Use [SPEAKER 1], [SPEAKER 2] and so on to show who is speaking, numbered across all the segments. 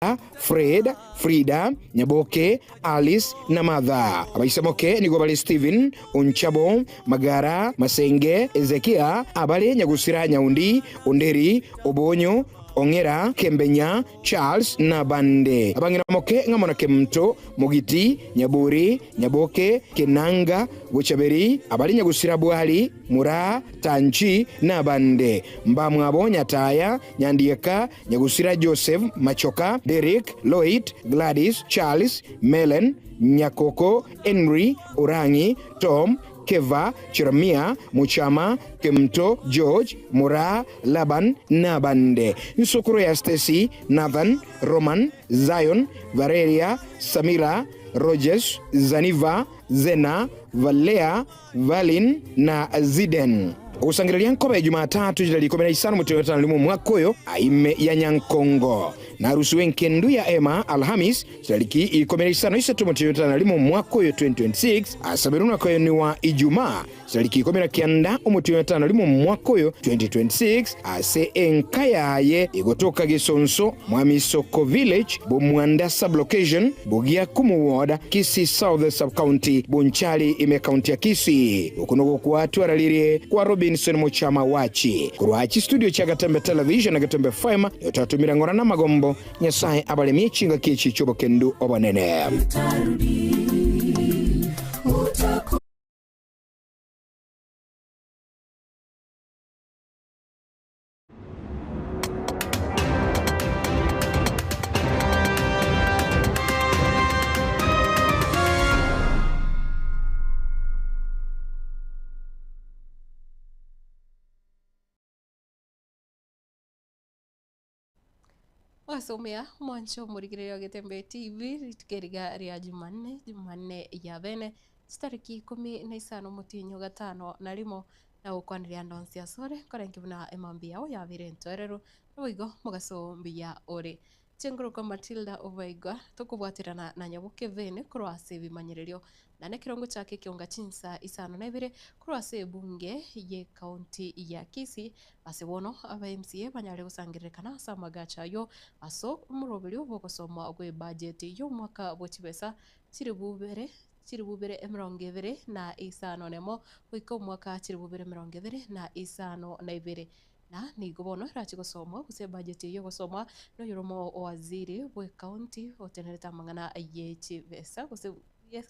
[SPEAKER 1] Fred, Frida, Nyaboke, Alice na Madha. Abaisamoke ni gobale Steven, Unchabo, Magara, Masenge, Ezekia, Abale Nyagusira Nyaundi, Underi, Obonyo, Ongera, Kembenya, Charles na Bande. Abangina moke ngamona Kemto, Mogiti, Nyaburi, Nyaboke, Kenanga, Buchaberi, Abali Nyagusira Bwali, Mura, Tanchi na Bande. Mbamwabo Nyataya, Nyandieka, Nyagusira Joseph, Machoka, Derek, Lloyd, Gladys, Charles, Melen, Nyakoko, Henry, Orangi, Tom, Keva, Chiramia, Muchama, Kemto, George, Mura, Laban na Bande. Nsukuru ya Stacy, Nathan, Roman, Zion, Valeria, Samira, Rogers, Zaniva, Zena, Valea, Valin na Ziden. Usangililia nkoba ya Jumatatu jilali 15 mutewetana limu mwakoyo aime ya Nyankongo. Na rusuwe nkendu ya Emma Alhamis jilali 15 isatu mutewetana limu mwakoyo 2026 asabiruna koyo ni wa Ijumaa jilali 19 umutewetana limu mwakoyo 2026 ase enkayaye igotoka Gisonso Mwamisoko Village Bumwanda Sublocation Bugia Kumu Ward Kisii South Sub-County Bunchali ime county ya Kisii ukunuko kuwatu waralirie kwa Robinson Muchama Wachi kuruhachi studio cha Gatembe Television na Gatembe FM yotatumira ngora na magombo Nyasaye abale miechinga kichi chobo kendu obanene.
[SPEAKER 2] Wasomea mwancho murigiriro Gatembe TV tukeriga ria Jumanne ya bene tariki 15 mutinyo gatano na limo na ukwanira ndonsi ya sore korenkibuna emambia yao ya vire ntorero nawigo mugasombia ore Chenguruko Matilda Ovaiga tukubwatirana na Nyabuke Vene kurwase bimanyererio na nekirongo chake kionga chinsa isano na ibire kurwase bunge ye county ya Kisii asibono aba MCA banyare gusangirekana samagacha yo aso umurobiri ubokosoma gwe budget yo mwaka bw'kibesa kiribubere emirongevere na isano nemo wiko mwaka kiribubere emirongevere na isano na ibire na nigobono rachi gusoma guse budget yo gusoma no yuromo waziri bwe county otenereta mangana ye chibesa guse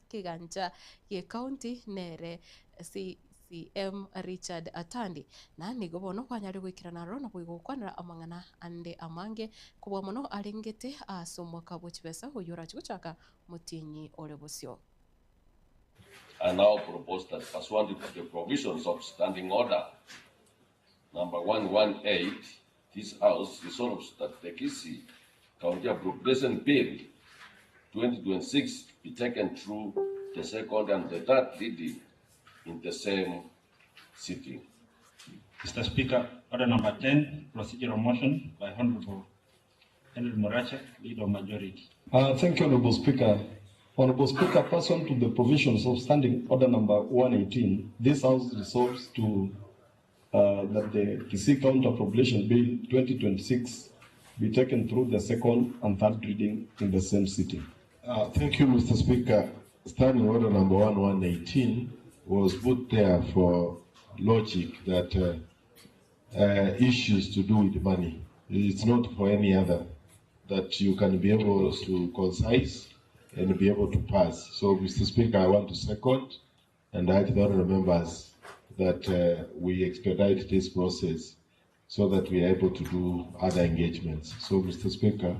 [SPEAKER 2] kiganja ye county nere CCM Richard Atandi na nigobono kwanyari gwikirana ro na bwigukwanira amangana ande amange kubwa muno alingete asomwa kabo chibesa uyurachi guchaka mutinyi orebusyo.
[SPEAKER 3] I now propose that pursuant to the provisions of Standing Order Number 118, this House resolves that the Kisii County Appropriation Bill 2026 be taken through the second and the third reading in the same sitting.
[SPEAKER 4] Mr. Speaker, order number 10, procedural motion by Honorable Henry Moracha, Leader of Majority.
[SPEAKER 5] Thank you, Honorable Speaker. Honorable Speaker, pursuant to the provisions of Standing Order number 118, this House resolves to that the Kisii County Appropriation Bill 2026 be taken through the second and third reading in the same sitting.
[SPEAKER 6] Thank you, Mr. Speaker. Standing Order number 118 was put there for logic that issues to do with money. It's not for any other, that you can be able to concise and be able to pass. So, Mr. Speaker, I want to second and urge the honourable members that we expedite this process so that we are able to do other engagements. So, Mr. Speaker,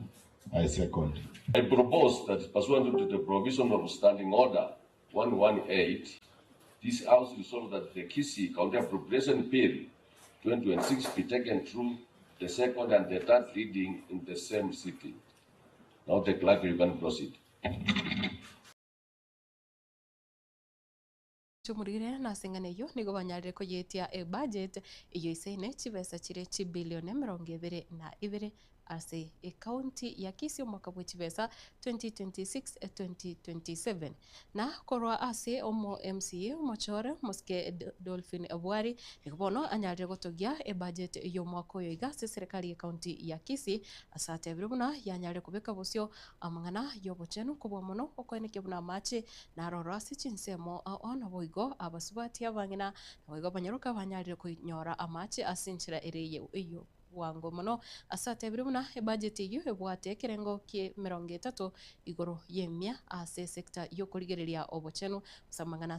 [SPEAKER 6] I second.
[SPEAKER 3] I propose that pursuant to the provision of Standing Order 118, this House resolves that the Kisii County Appropriation Bill 2026 be taken through the second and the third reading in the same sitting. Now the clerk, you can proceed.
[SPEAKER 2] Chumurire na singane yo nigo banyarire ko yetia budget iyo isaine chibesa chire chibilione 22 na ibere ase county ya Kisii mwaka bw'ekibesa 2026-2027 na korwa ase omo MCA Mochore Muske Dolphin Abwari nikubono anyarire gotogia budget yo mwaka uyo iga ase serikali ya county ya Kisii asate birubuna yanyarire kubeka busyo amang'ana y'obochenu kubwa mono okweneke buna mache na roro ase chinsemo ona boigo abasubati abang'ina boigo banyaruka banyarire kunyora amache ase enchera ereye iyo wango mono asate birubuna budget iyo ebwate ekerengo kie 30 igoro yemia ase sector yo kurigereria obochenu samang'ana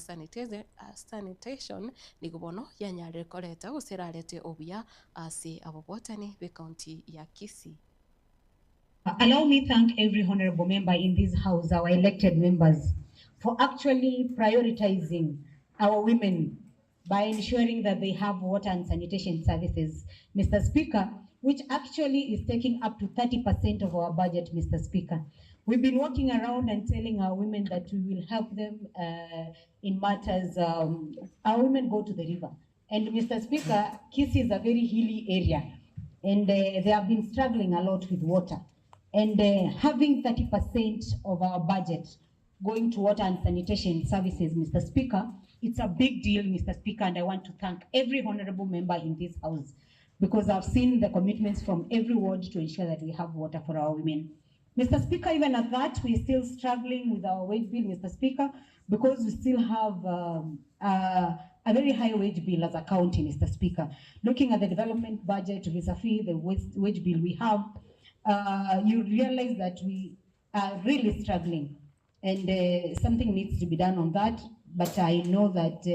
[SPEAKER 2] sanitation nigubono yanyarire koreta guserarete obuya ase abobotani be county ya Kisii.
[SPEAKER 7] Allow me thank every honorable member in this house, our elected members, for actually prioritizing our women by ensuring that they have water and sanitation services, Mr. Speaker, which actually is taking up to 30% of our budget, Mr. Speaker. We've been walking around and telling our women that we will help them in matters. Our women go to the river. And Mr. Speaker, Kisii is a very hilly area, and they have been struggling a lot with water. And having 30% of our budget going to water and sanitation services, Mr. Speaker, it's a big deal, Mr. Speaker, and I want to thank every honorable member in this house because I've seen the commitments from every ward to ensure that we have water for our women. Mr. Speaker, even at that, we're still struggling with our wage bill, Mr. Speaker, because we still have a very high wage bill as a county, Mr. Speaker. Looking at the development budget vis-a-vis the wage bill we have, you realize that we are really struggling, and something needs to be done on that. But I know that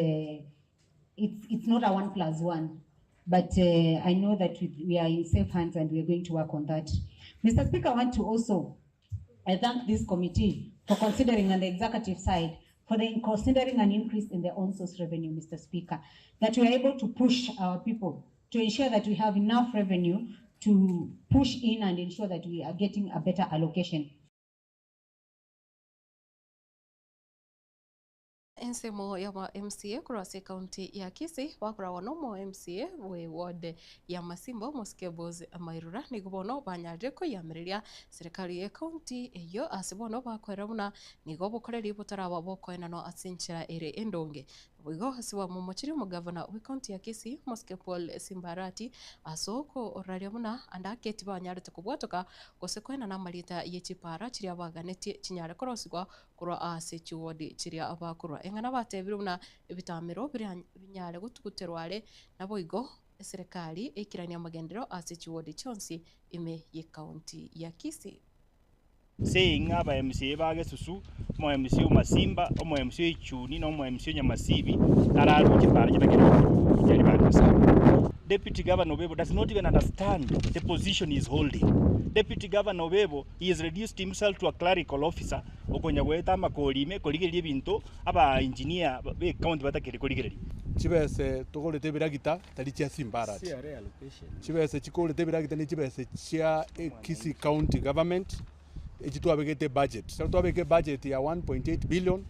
[SPEAKER 7] it's not a 1+1, but I know that we are in safe hands and we are going to work on that. Mr. Speaker, I want to also thank this committee for considering on the executive side for considering an increase in their own source revenue, Mr. Speaker, that we are able to push our people to ensure that we have enough revenue to push in and ensure that we are getting a better allocation.
[SPEAKER 2] Ensemo ya MCA kurase county ya Kisii wakura wanomo MCA we ward ya Masimbo Moskebos Mairura nigubono banyarire ko yamiriria serikali ya county iyo asibono bakwera buna nigo bukoreri butaraba bokwena no asinchira ere endonge wigo hasiwa mumochiri mu governor we county ya Kisii Moskepol Simbarati asoko oraria buna andaketi banyarite kubwatoka gosekwena na malita yechipara chiria baganeti chinyare korosigwa kurwa ase chiwodi chiria abakurwa engana batebire buna ebitamiro binyare gutuguterware nabo igo serikali ikirania magendero ase chiwodi chonsi ime ye county ya Kisii
[SPEAKER 8] saying aba MCA bage susu mo MCA Masimba mo MCA Chuni no mo MCA Nyamasibi araru kipara kitakero jali banga. Deputy Governor Obebo does not even understand the position he is holding. Deputy Governor Obebo, he has reduced himself to a clerical officer. Okonya gweta makolime koligerie bintu aba engineer be county batakere koligerie.
[SPEAKER 9] Chibese tugolete biragita talichia Simbara. Chibese chikolete biragita ni chibese chia Kisii County Government. Echitwabegete budget. Twabege budget ya 1.8 billion.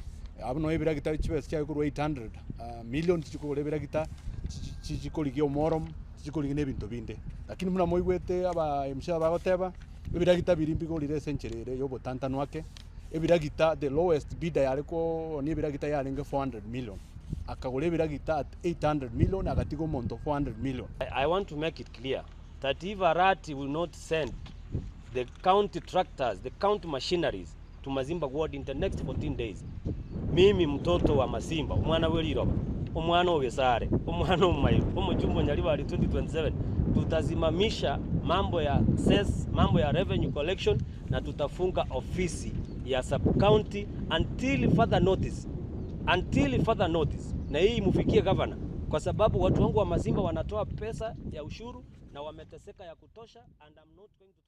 [SPEAKER 9] Abno ebiragita chibese chia 800 million chikolete biragita chichikoligi morom chichikoligi nebintu binde. Lakini muna moigwete aba MCA bagoteba ebiragita birimbi golire century yo botantano wake. Ebiragita the lowest bidder yareko ni ebiragita yarenge 400 million. Akagole ebiragita at 800 million agatigo monto 400 million.
[SPEAKER 10] I want to make it clear that if Arati will not send the county tractors, the county machineries to Mazimba ward in the next 14 days, mimi mtoto wa Masimba, umwana weliro, umwana obesare, umwana umayiru, umujumbo nyaliwali 2027, tutazimamisha mambo ya cess, mambo ya revenue collection na tutafunga ofisi ya sub county until further notice. Na hii mufikie governor kwa sababu watu wangu wa Masimba wanatoa pesa ya ushuru na wameteseka ya kutosha, and I'm not going to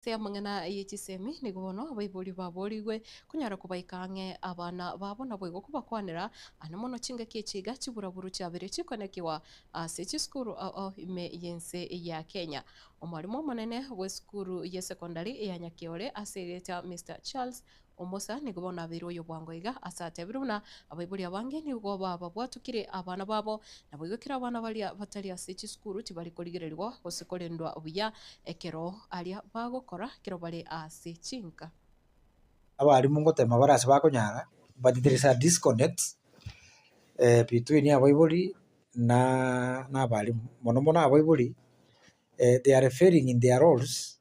[SPEAKER 2] Sia mangana yechisemi nigubono abaibuli baborigwe kunyara kubaikange abana babona bwego kubakwanira anamono chinga kichiga chiburaburu cyabere chikonekiwa ase chiskuru ime yense ya Kenya. Omwalimu munene we skuru ya secondary ya Nyakiole asereta Mr. Charles omosa nigo bona biro yo bwango iga asate biruna abaibuli abange nigo baba bwatukire abana babo nabo igokira abana balia batali asichi skuru tibali koligererwa osikolendwa obuya ekero alia bagokora kero bali asichinka
[SPEAKER 11] abarimu ngotema barase bakonyara but there is a disconnect between abaibuli na abarimu mono mono abaibuli they are failing in their roles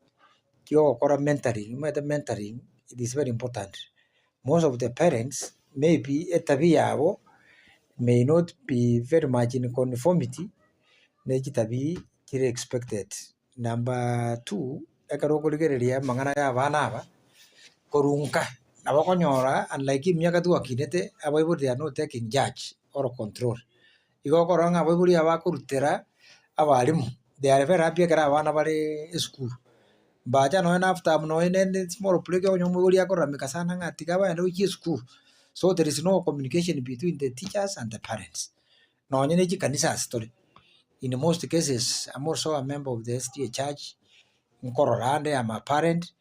[SPEAKER 11] kio gokora mentoring it is very important. Most of the parents maybe etabia yabo may not be very much in conformity na kitabi kire expected. Number 2 ekarokoligereria mang'ana ya abana aba korunka nabakonyora unlike miaka tu akinete abaibuli they are not taking charge or control igokora abaibuli abakurutera abarimu they are very happy kera abana bari school bacha no after no in small play ko nyomuri akoramika sana ngati kaba ndo chi school so there is no communication between the teachers and the parents no nyene chi kanisa story in most cases I'm also a member of the SDA church in Corolande. I'm a parent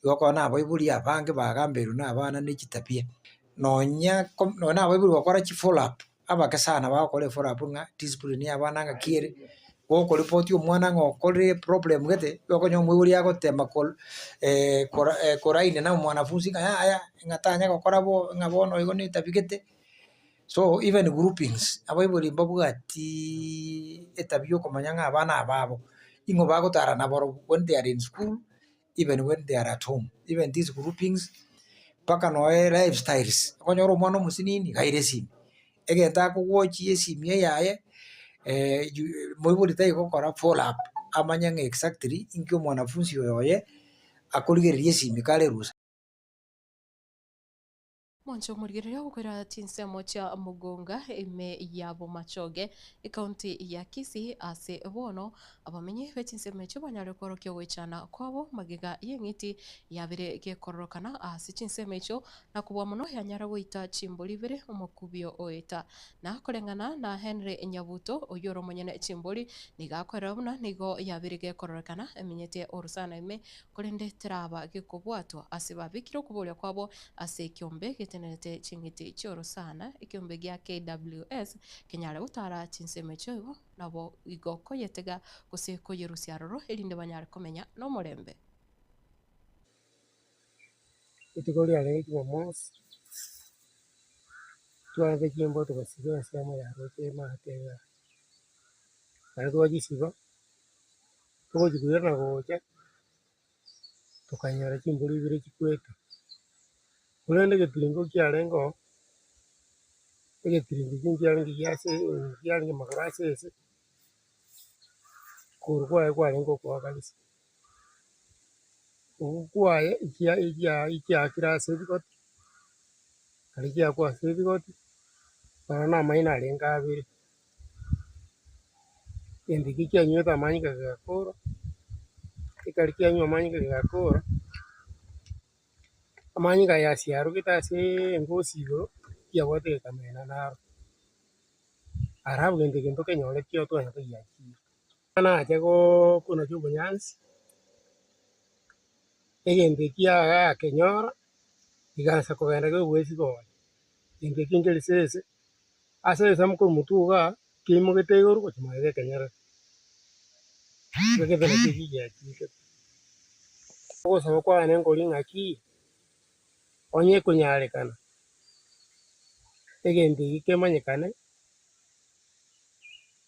[SPEAKER 11] yoko na baibuli abange bagamberu na abana ni kitapia no nya no na baibuli bakora chi follow up abakasana bakore follow up nga discipline abana nga kiere goko report umwana ngokore problem gete yoko nyo mwuri yako tema koraine na mwanafunzi aya ngatanya gokora bo ngabono igo ni tabigete so even groupings abaibuli mbabugati etabio komanyanga abana ababo ingo bagotara na boro when they are in school even when they are at home even these groupings paka no lifestyles konyoro mwana musinini gairesi egenta ko watch yesimie yaye moibuli tai gokora follow up amanyanga exactly inkyo mwanafunzi yoye akoligererie simikale rusa
[SPEAKER 2] Mwancho murigereria gukwira tinsemo cha mugonga ime yabo machoge ikaunti ya Kisii ase bono abamenye betinsemo cyo banyare korokyo wechana kwabo magiga yengiti yabire gekorokana ase tinsemo cyo nakubwa muno yanyara goita chimboli bire omukubyo oeta na kolengana na Henry Nyabuto oyoro monyene chimboli nigakorera buna nigo yabire gekorokana emenyete orusana ime kolende traba gekobwato ase babikiro kubolya kwabo ase kyombe tenete chingiti choro sana ikiombe gya KWS kenyale utara chinseme choyo nabo igoko yetega kuseko yerusiaroro elinde banyare komenya no morembe
[SPEAKER 12] itigori ale Jumamosi tuanze jimbo tukasikia sema ya rote matega alikuwa wajisiba tuko jikuira na gocha tukanyara jimbo libire chikwete kulende getiringo kyalengo egetiringo kyalengo yase magrase ese kurwa kwalengo kwa kabisa ukwaye ikya kirase bikot alikya kwa sebikot bana maina lenga abiri endiki kyanyweta manyika gakoro ikalikia nywa manyika gakoro amanyika yasiaru kitase ngosigo yawote kamena na arabu gende kenyole kyo to ya yaki ana achago kuna chubo nyansi egende kia kenyora iganza kugenda go wesi go inde kingeli sese ase samko mutuga kimo getego ko chimage kenyara gege bene kiki yaki ko sawa kwa ne ngoli ngaki onye kunyale kana egende ikemanyekane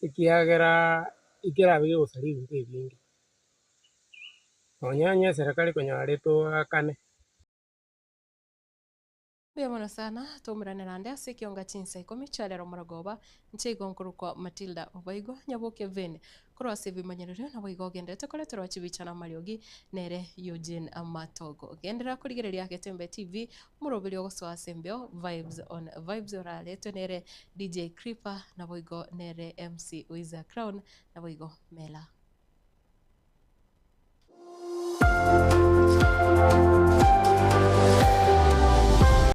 [SPEAKER 12] ikiagera ikirabe usalimu kwebingi onyanya serikali konyale to akane
[SPEAKER 2] Biyamona sana tumurane nande ase kionga chinsa ikomi chalero muragoba nche igonkuru kwa Matilda Obaigo nyaboke vene kuro ase bimanyerero na boigo gendete koletero chibichana mariogi nere Eugene Amatogo gendera kurigereria Getembe TV murobili ogoso asembeo vibes on vibes orale tonere DJ Creeper na boigo nere MC Wiza Crown na boigo Mela